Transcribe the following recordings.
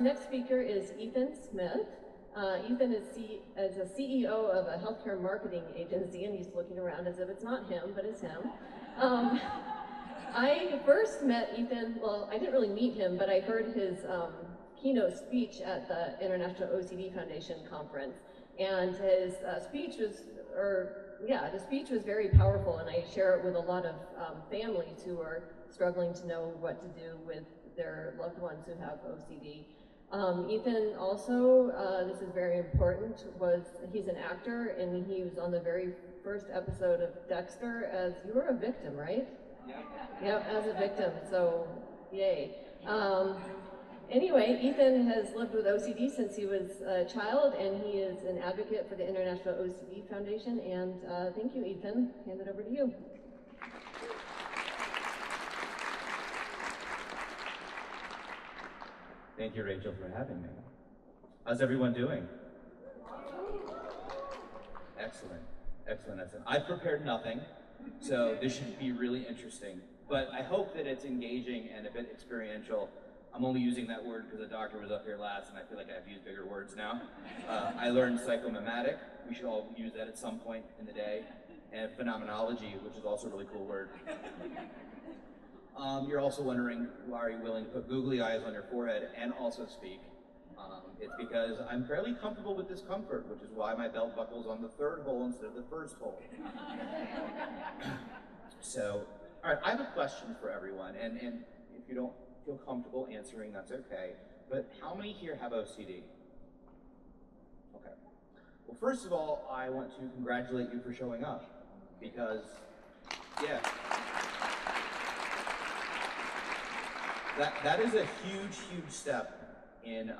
Next speaker is Ethan Smith. Ethan is a CEO of a healthcare marketing agency, and he's looking around as if it's not him, but it's him. I first met Ethan, well, I didn't really meet him, but I heard his keynote speech at the International OCD Foundation conference, and his speech was, the speech was very powerful, and I share it with a lot of families who are struggling to know what to do with their loved ones who have OCD. Ethan also, this is very important, he's an actor, and he was on the very first episode of Dexter as, you were a victim, right? Yep, as a victim, so yay. Anyway, Ethan has lived with OCD since he was a child, and he is an advocate for the International OCD Foundation, and thank you, Ethan. Hand it over to you. Thank you, Rachel, for having me. How's everyone doing? Excellent, excellent, excellent. I've prepared nothing, so this should be really interesting. But I hope that it's engaging and a bit experiential. I'm only using that word because the doctor was up here last, and I feel like I have to use bigger words now. I learned psychomimetic. We should all use that at some point in the day. And phenomenology, which is also a really cool word. You're also wondering, why are you willing to put googly eyes on your forehead and also speak? It's because I'm fairly comfortable with discomfort, which is why my belt buckle's on the third hole instead of the first hole. So, all right, I have a question for everyone, and if you don't feel comfortable answering, that's okay, but how many here have OCD? Okay. Well, first of all, I want to congratulate you for showing up, because, yeah. That is a huge, huge step in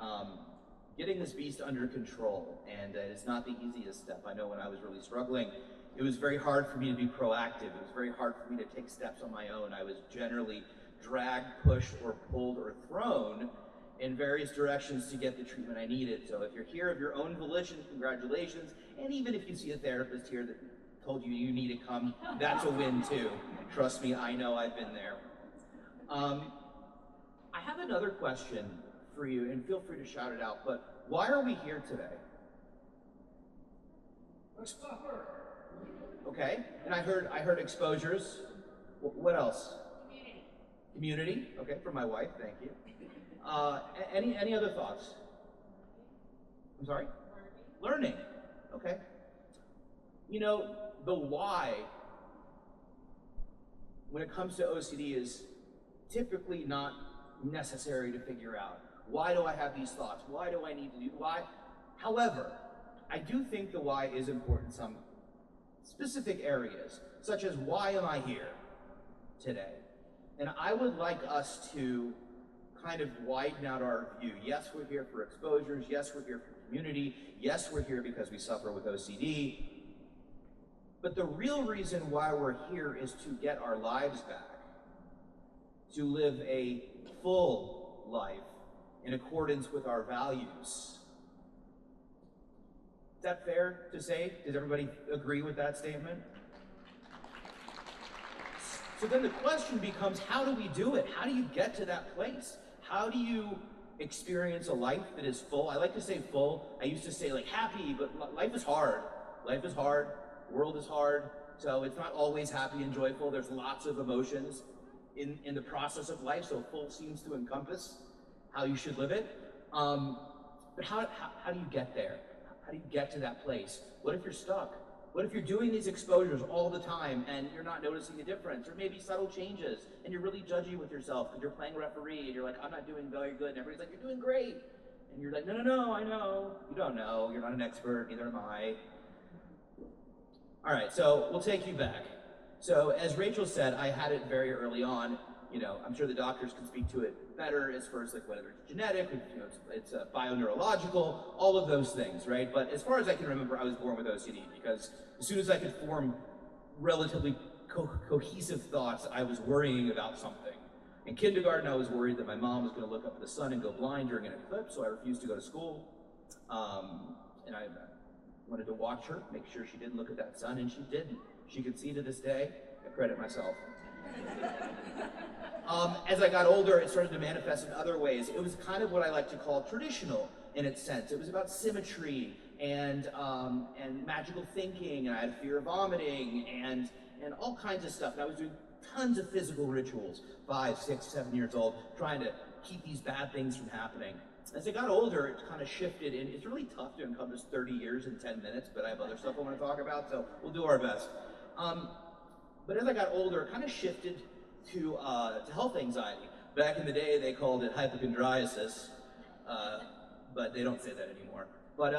getting this beast under control, and it's not the easiest step. I know when I was really struggling, it was very hard for me to be proactive. It was very hard for me to take steps on my own. I was generally dragged, pushed, or pulled, or thrown in various directions to get the treatment I needed. So if you're here of your own volition, congratulations. And even if you see a therapist here that told you you need to come, that's a win too. Trust me, I know, I've been there. I have another question for you, and feel free to shout it out, but why are we here today? Exposure. Okay, and I heard exposures. What else? Community. Community, okay, for my wife, thank you. Any other thoughts? I'm sorry? Learning. Okay. You know, the why, when it comes to OCD, is typically not necessary to figure out. Why do I have these thoughts? Why do I need to do why? However, I do think the why is important in some specific areas, such as why am I here today? And I would like us to kind of widen out our view. Yes, we're here for exposures. Yes, we're here for community. Yes, we're here because we suffer with OCD. But the real reason why we're here is to get our lives back, to live a full life in accordance with our values. Is that fair to say? Does everybody agree with that statement? So then the question becomes, how do we do it? How do you get to that place? How do you experience a life that is full? I like to say full. I used to say like happy, but life is hard. Life is hard, world is hard, so it's not always happy and joyful. There's lots of emotions in the process of life, so full seems to encompass how you should live it. But how do you get there? How do you get to that place? What if you're stuck? What if you're doing these exposures all the time and you're not noticing a difference, or maybe subtle changes, and you're really judgy with yourself because you're playing referee and you're like, I'm not doing very good, and everybody's like, you're doing great. And you're like, no, I know. You don't know, you're not an expert, neither am I. All right, so we'll take you back. So as Rachel said, I had it very early on. You know, I'm sure the doctors can speak to it better as far as like whether it's genetic, you know, it's bioneurological, all of those things, right? But as far as I can remember, I was born with OCD because as soon as I could form relatively cohesive thoughts, I was worrying about something. In kindergarten, I was worried that my mom was going to look up at the sun and go blind during an eclipse, so I refused to go to school. And I wanted to watch her, make sure she didn't look at that sun, and she didn't. She could see to this day. I credit myself. As I got older, it started to manifest in other ways. It was kind of what I like to call traditional in its sense. It was about symmetry and magical thinking, and I had fear of vomiting and all kinds of stuff. And I was doing tons of physical rituals, 5, 6, 7 years old, trying to keep these bad things from happening. As I got older, it kind of shifted, and it's really tough to encompass 30 years in 10 minutes, but I have other stuff I want to talk about, so we'll do our best. But as I got older, it kind of shifted to health anxiety. Back in the day, they called it hypochondriasis, but they don't say that anymore. But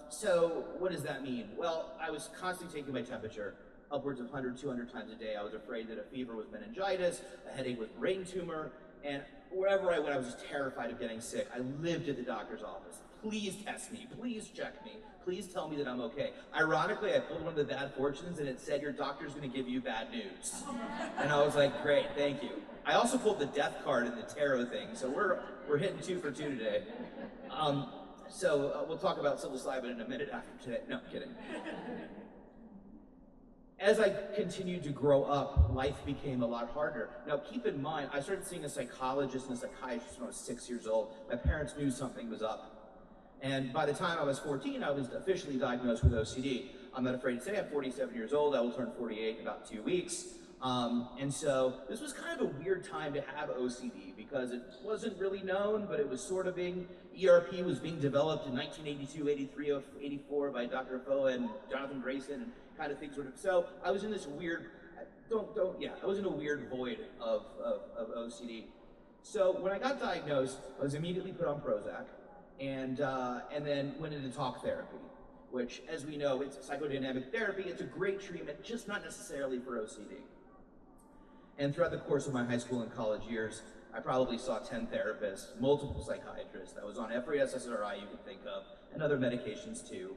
so what does that mean? Well, I was constantly taking my temperature, upwards of 100, 200 times a day. I was afraid that a fever was meningitis, a headache was brain tumor, and wherever I went, I was just terrified of getting sick. I lived at the doctor's office. Please test me, please check me, please tell me that I'm okay. Ironically, I pulled one of the bad fortunes and it said, your doctor's gonna give you bad news. And I was like, great, thank you. I also pulled the death card in the tarot thing, so we're hitting 2 for 2 today. We'll talk about psilocybin in a minute after today. No, I'm kidding. As I continued to grow up, life became a lot harder. Now, keep in mind, I started seeing a psychologist and a psychiatrist when I was 6 years old. My parents knew something was up. And by the time I was 14, I was officially diagnosed with OCD. I'm not afraid to say I'm 47 years old. I will turn 48 in about 2 weeks. And so this was kind of a weird time to have OCD because it wasn't really known, but it was sort of being, ERP was being developed in 1982, 83, 84 by Dr. Foa and Jonathan Grayson, and kind of things sort of, so I was in this weird, I was in a weird void of OCD. So when I got diagnosed, I was immediately put on Prozac, and then went into talk therapy, which, as we know, it's psychodynamic therapy. It's a great treatment, just not necessarily for OCD. And throughout the course of my high school and college years, I probably saw 10 therapists, multiple psychiatrists. I was on every SSRI you could think of, and other medications too.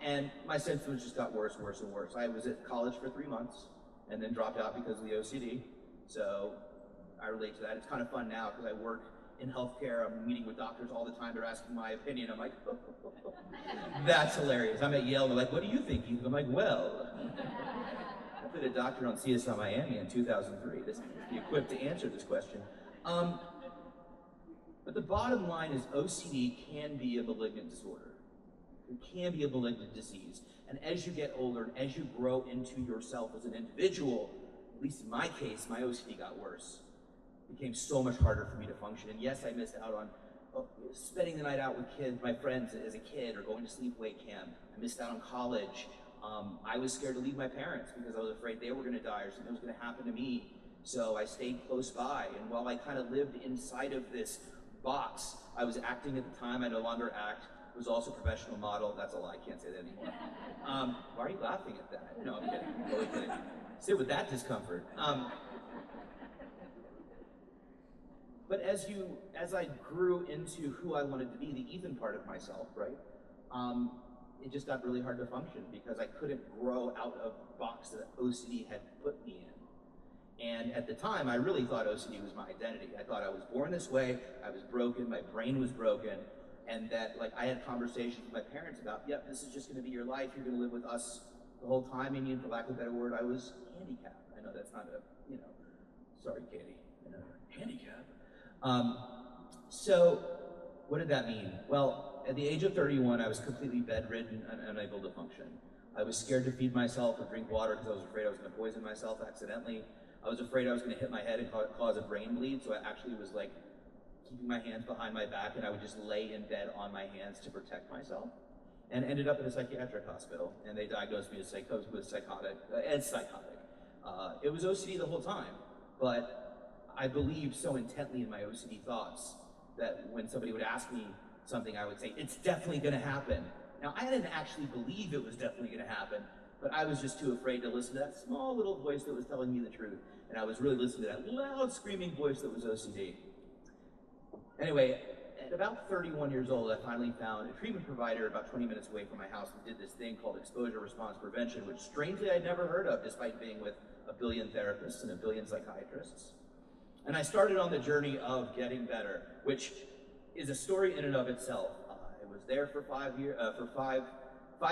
And my symptoms just got worse, worse, and worse. I was at college for 3 months, and then dropped out because of the OCD. So I relate to that. It's kind of fun now because I work in healthcare. I'm meeting with doctors all the time. They're asking my opinion. I'm like, that's hilarious. I'm at Yale, and they're like, what do you think? I'm like, well, I put a doctor on CSI Miami in 2003. This be equipped to answer this question. But the bottom line is OCD can be a malignant disorder. It can be a malignant disease. And as you get older, and as you grow into yourself as an individual, at least in my case, my OCD got worse. It became so much harder for me to function. And yes, I missed out on spending the night out with kids, my friends as a kid, or going to sleepaway camp. I missed out on college. I was scared to leave my parents because I was afraid they were gonna die or something was gonna happen to me. So I stayed close by. And while I kind of lived inside of this box, I was acting at the time. I no longer act. Was also a professional model. That's a lie, I can't say that anymore. Why are you laughing at that? No, I'm kidding, I'm totally kidding. Sit with that discomfort. But as I grew into who I wanted to be, the Ethan part of myself, right? It just got really hard to function because I couldn't grow out of the box that OCD had put me in. And at the time, I really thought OCD was my identity. I thought I was born this way, I was broken, my brain was broken, and that, like, I had conversations with my parents about, yep, this is just gonna be your life, you're gonna live with us the whole time. And for lack of a better word, I was handicapped. I know that's not a, sorry, Katie, handicap. So what did that mean? Well, at the age of 31, I was completely bedridden and unable to function. I was scared to feed myself or drink water because I was afraid I was gonna poison myself accidentally. I was afraid I was gonna hit my head and cause a brain bleed, so I actually was like, keeping my hands behind my back, and I would just lay in bed on my hands to protect myself, and ended up in a psychiatric hospital, and they diagnosed me as psychotic. It was OCD the whole time, but I believed so intently in my OCD thoughts that when somebody would ask me something, I would say, it's definitely gonna happen. Now, I didn't actually believe it was definitely gonna happen, but I was just too afraid to listen to that small little voice that was telling me the truth, and I was really listening to that loud screaming voice that was OCD. Anyway, at about 31 years old, I finally found a treatment provider about 20 minutes away from my house that did this thing called exposure response prevention, which strangely I'd never heard of, despite being with a billion therapists and a billion psychiatrists. And I started on the journey of getting better, which is a story in and of itself. I was there for 5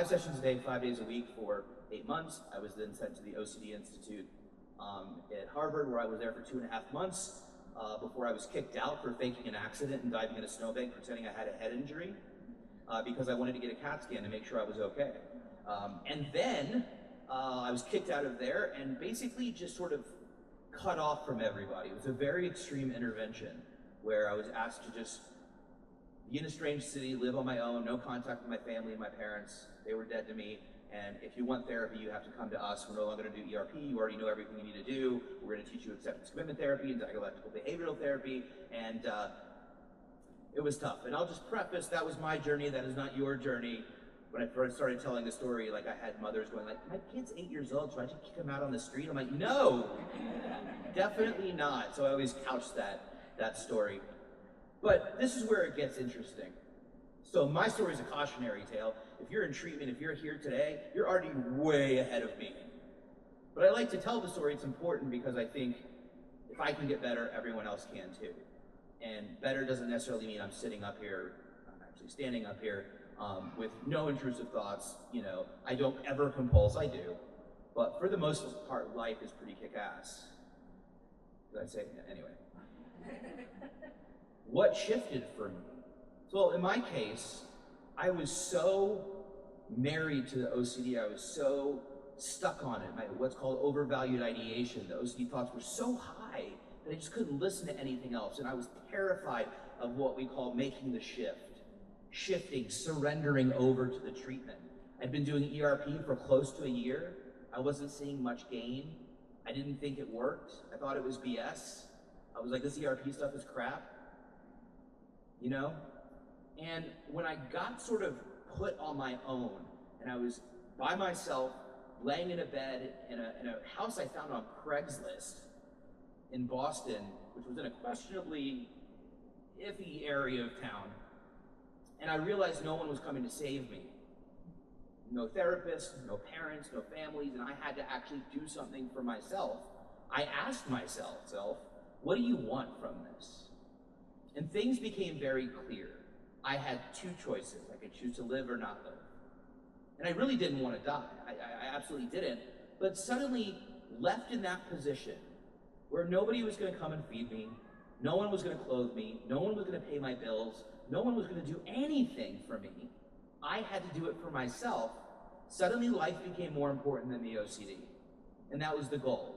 sessions a day, 5 days a week for 8 months. I was then sent to the OCD Institute at Harvard, where I was there for 2.5 months before I was kicked out for faking an accident and diving in a snowbank pretending I had a head injury because I wanted to get a CAT scan to make sure I was okay. And then I was kicked out of there and basically just sort of cut off from everybody. It was a very extreme intervention where I was asked to just be in a strange city, live on my own, no contact with my family and my parents. They were dead to me. And if you want therapy, you have to come to us. We're no longer going to do ERP. You already know everything you need to do. We're going to teach you acceptance commitment therapy and dialectical behavioral therapy. And it was tough. And I'll just preface, that was my journey. That is not your journey. When I first started telling the story, like I had mothers going like, my kid's 8 years old, so I just kick him out on the street? I'm like, no, definitely not. So I always couch that story. But this is where it gets interesting. So my story is a cautionary tale. If you're in treatment, if you're here today, you're already way ahead of me. But I like to tell the story. It's important because I think if I can get better, everyone else can too. And better doesn't necessarily mean I'm sitting up here, I'm actually standing up here with no intrusive thoughts. You know, I don't ever compulse, I do. But for the most part, life is pretty kick-ass. Did I say? Anyway. What shifted for me? So in my case, I was so married to the OCD, I was so stuck on it, what's called overvalued ideation. The OCD thoughts were so high that I just couldn't listen to anything else. And I was terrified of what we call making the shift, shifting, surrendering over to the treatment. I'd been doing ERP for close to a year. I wasn't seeing much gain. I didn't think it worked. I thought it was BS. I was like, this ERP stuff is crap, you know? And when I got sort of put on my own, and I was by myself, laying in a bed in a house I found on Craigslist in Boston, which was in a questionably iffy area of town, and I realized no one was coming to save me. No therapists, no parents, no families, and I had to actually do something for myself. I asked myself, what do you want from this? And things became very clear. I had two choices. I could choose to live or not live. And I really didn't want to die. I absolutely didn't. But suddenly, left in that position, where nobody was going to come and feed me, no one was going to clothe me, no one was going to pay my bills, no one was going to do anything for me, I had to do it for myself. Suddenly, life became more important than the OCD. And that was the goal.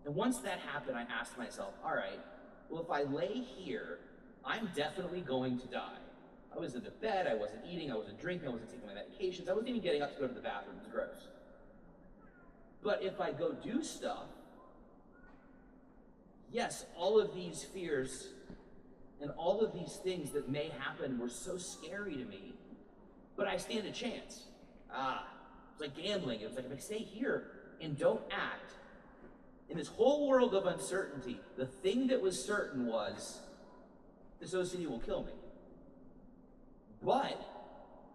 And once that happened, I asked myself, all right, well, if I lay here, I'm definitely going to die. I was in the bed, I wasn't eating, I wasn't drinking, I wasn't taking my medications, I wasn't even getting up to go to the bathroom, it was gross. But if I go do stuff, yes, all of these fears and all of these things that may happen were so scary to me, but I stand a chance. It's like gambling. It was like, if I stay here and don't act, in this whole world of uncertainty, the thing that was certain was, this OCD will kill me. But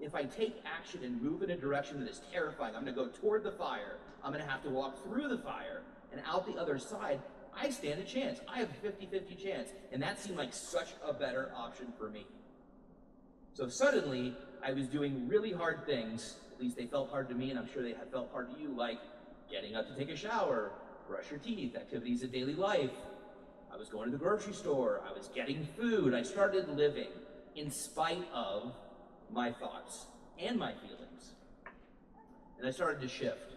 if I take action and move in a direction that is terrifying, I'm going to go toward the fire, I'm going to have to walk through the fire, and out the other side, I stand a chance. I have a 50-50 chance, and that seemed like such a better option for me. So suddenly, I was doing really hard things, at least they felt hard to me, and I'm sure they have felt hard to you, like getting up to take a shower, brush your teeth, activities of daily life. I was going to the grocery store, I was getting food, I started living in spite of my thoughts and my feelings. And I started to shift.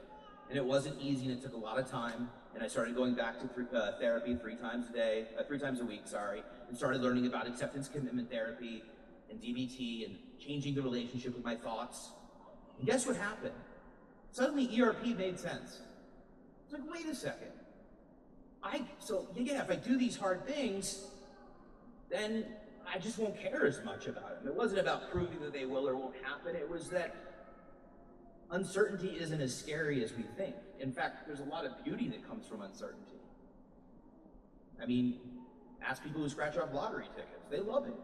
And it wasn't easy, and it took a lot of time. And I started going back to therapy 3 times a week, and started learning about acceptance commitment therapy and DBT and changing the relationship with my thoughts. And guess what happened? Suddenly ERP made sense. It's like, wait a second. If I do these hard things, then I just won't care as much about them. It wasn't about proving that they will or won't happen. It was that uncertainty isn't as scary as we think. In fact, there's a lot of beauty that comes from uncertainty. I mean, ask people who scratch off lottery tickets. They love it.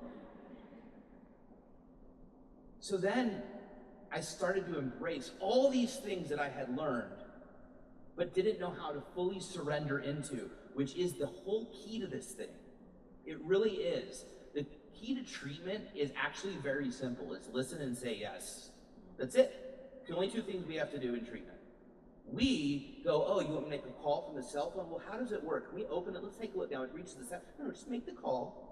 So then I started to embrace all these things that I had learned, but didn't know how to fully surrender into, which is the whole key to this thing. It really is. The key to treatment is actually very simple. It's listen and say yes. That's it. The only 2 things we have to do in treatment. We go, oh, you want me to make a call from the cell phone? Well, how does it work? Can we open it? Let's take a look now. It reaches the cell. No, just make the call.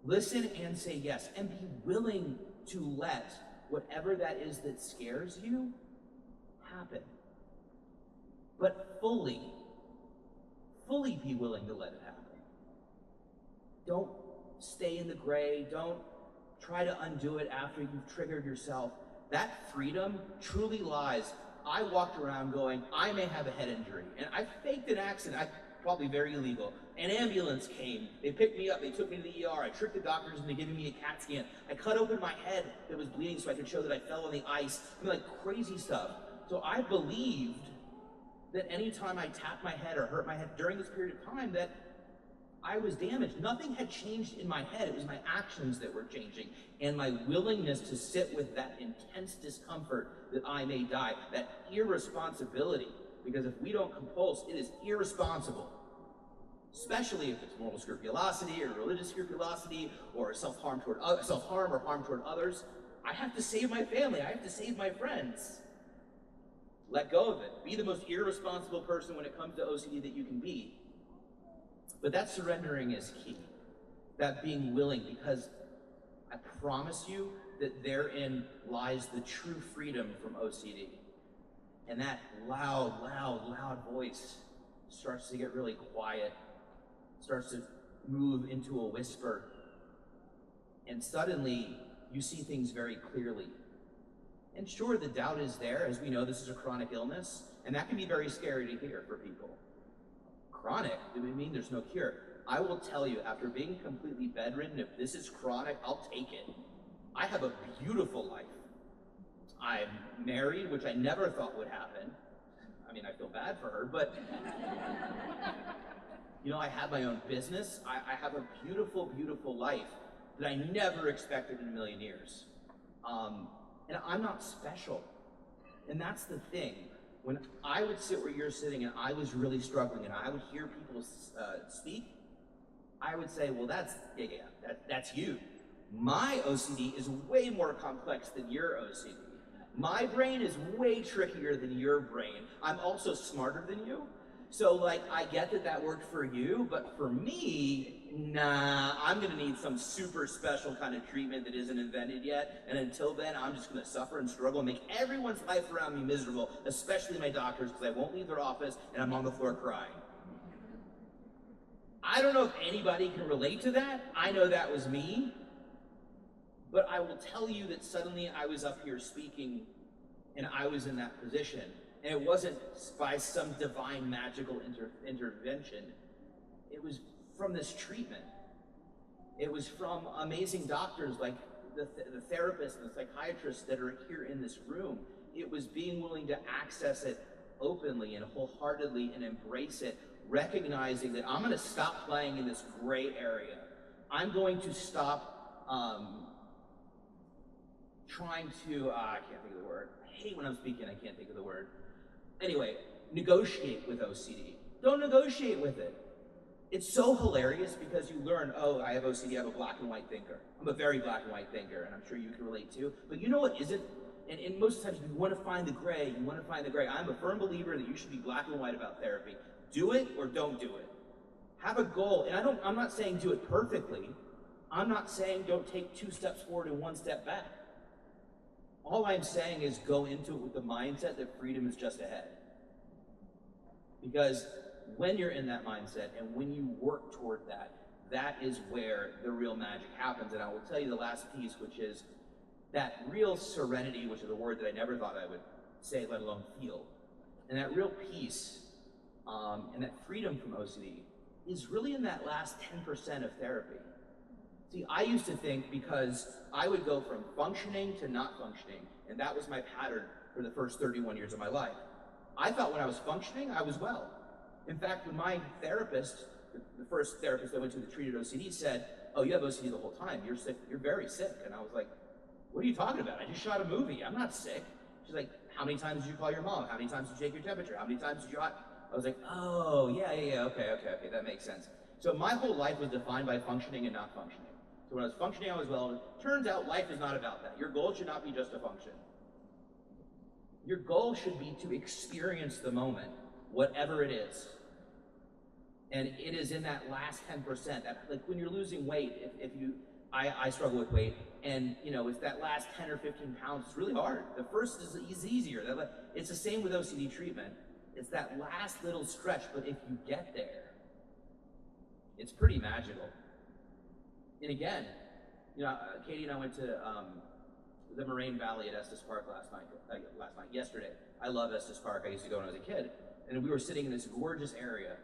Listen and say yes, and be willing to let whatever that is that scares you happen. But fully be willing to let it happen. Don't stay in the gray. Don't try to undo it after you've triggered yourself. That freedom truly lies. I walked around going, I may have a head injury, and I faked an accident. Probably very illegal. An ambulance came. They picked me up. They took me to the ER. I tricked the doctors into giving me a CAT scan. I cut open my head that was bleeding so I could show that I fell on the ice. I mean, like crazy stuff. So I believed that anytime I tapped my head or hurt my head during this period of time, that I was damaged. Nothing had changed in my head. It was my actions that were changing, and my willingness to sit with that intense discomfort that I may die, that irresponsibility. Because if we don't compulse, it is irresponsible. Especially if it's moral scrupulosity or religious scrupulosity or self-harm or harm toward others. I have to save my family. I have to save my friends. Let go of it. Be the most irresponsible person when it comes to OCD that you can be. But that surrendering is key. That being willing, because I promise you that therein lies the true freedom from OCD. And that loud voice starts to get really quiet, starts to move into a whisper. And suddenly, you see things very clearly. And sure, the doubt is there. As we know, this is a chronic illness, and that can be very scary to hear for people. Chronic, do we mean there's no cure? I will tell you, after being completely bedridden, if this is chronic, I'll take it. I have a beautiful life. I'm married, which I never thought would happen. I mean, I feel bad for her, but you know, I have my own business. I have a beautiful, beautiful life that I never expected in a million years. And I'm not special. And that's the thing. When I would sit where you're sitting and I was really struggling and I would hear people speak, I would say, well, that's you. My OCD is way more complex than your OCD. My brain is way trickier than your brain. I'm also smarter than you. So like, I get that worked for you, but for me, nah, I'm gonna need some super special kind of treatment that isn't invented yet. And until then, I'm just gonna suffer and struggle and make everyone's life around me miserable, especially my doctors, because I won't leave their office and I'm on the floor crying. I don't know if anybody can relate to that. I know that was me. But I will tell you that suddenly I was up here speaking and I was in that position. And it wasn't by some divine magical intervention. It was from this treatment. It was from amazing doctors like the therapists and the psychiatrists that are here in this room. It was being willing to access it openly and wholeheartedly and embrace it, recognizing that I'm gonna stop playing in this gray area. I'm going to stop trying to, I can't think of the word. I hate when I'm speaking, I can't think of the word. Anyway, negotiate with OCD. Don't negotiate with it. It's so hilarious because you learn, oh, I have OCD, I'm a black and white thinker. I'm a very black and white thinker, and I'm sure you can relate too. But you know what isn't? And most times you want to find the gray, I'm a firm believer that you should be black and white about therapy. Do it or don't do it. Have a goal, and I'm not saying do it perfectly. I'm not saying don't take 2 steps forward and 1 step back. All I'm saying is go into it with the mindset that freedom is just ahead. Because when you're in that mindset and when you work toward that, that is where the real magic happens. And I will tell you the last piece, which is that real serenity, which is a word that I never thought I would say, let alone feel. And that real peace and that freedom from OCD is really in that last 10% of therapy. See, I used to think because I would go from functioning to not functioning, and that was my pattern for the first 31 years of my life. I thought when I was functioning, I was well. In fact, when my therapist, the first therapist I went to that treated OCD said, oh, you have OCD the whole time, you're sick, you're very sick. And I was like, what are you talking about? I just shot a movie, I'm not sick. She's like, how many times did you call your mom? How many times did you check your temperature? How many times did you I was like, oh, yeah, okay, that makes sense. So my whole life was defined by functioning and not functioning. So when I was functioning, I was well. Turns out life is not about that. Your goal should not be just to function. Your goal should be to experience the moment, whatever it is. And it is in that last 10%, that, like when you're losing weight, I struggle with weight, and it's that last 10 or 15 pounds, it's really hard. The first is easier. It's the same with OCD treatment. It's that last little stretch, but if you get there, it's pretty magical. And again, Katie and I went to the Moraine Valley at Estes Park yesterday. I love Estes Park. I used to go when I was a kid. And we were sitting in this gorgeous area,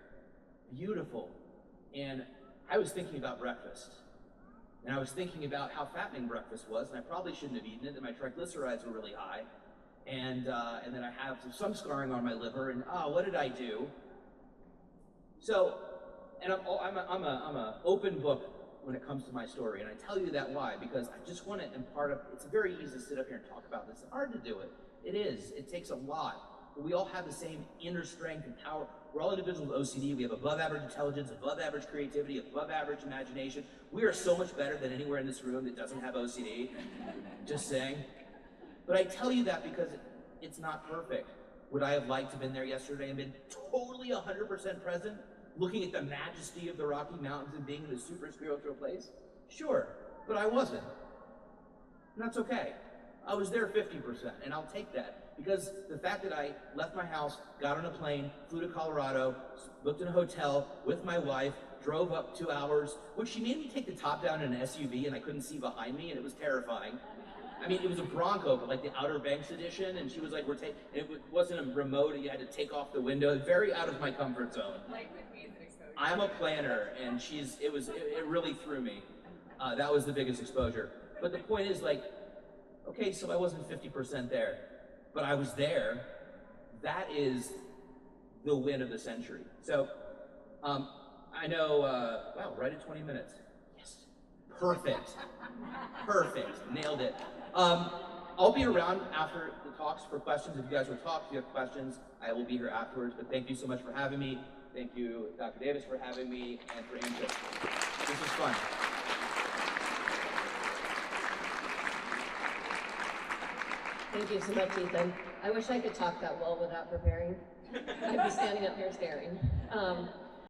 beautiful. And I was thinking about breakfast. And I was thinking about how fattening breakfast was, and I probably shouldn't have eaten it, and my triglycerides were really high. And then I have some scarring on my liver, and what did I do? So, and I'm an open book when it comes to my story, and I tell you that why, because I just want to impart it's very easy to sit up here and talk about this. It's hard to do it. It is. It takes a lot. But we all have the same inner strength and power. We're all individuals with OCD. We have above average intelligence, above average creativity, above average imagination. We are so much better than anywhere in this room that doesn't have OCD. Just saying. But I tell you that because it's not perfect. Would I have liked to have been there yesterday and been totally 100% present, looking at the majesty of the Rocky Mountains and being in a super spiritual place? Sure, but I wasn't. And that's okay. I was there 50%, and I'll take that. Because the fact that I left my house, got on a plane, flew to Colorado, booked in a hotel with my wife, drove up 2 hours, which she made me take the top down in an SUV and I couldn't see behind me, and it was terrifying. I mean, it was a Bronco, but like the Outer Banks edition, and she was like, it wasn't a remote, you had to take off the window, very out of my comfort zone. Like with me, it's exposure. I'm a planner, and it really threw me. That was the biggest exposure. But the point is, like, okay, so I wasn't 50% there, but I was there. That is the win of the century. So, I know, wow, right at 20 minutes. Yes, perfect, perfect, nailed it. I'll be around after the talks for questions. If you guys will talk, if you have questions, I will be here afterwards, but thank you so much for having me. Thank you, Dr. Davis, for having me, and for Angela. This was fun. Thank you so much, Ethan. I wish I could talk that well without preparing. I'd be standing up here staring.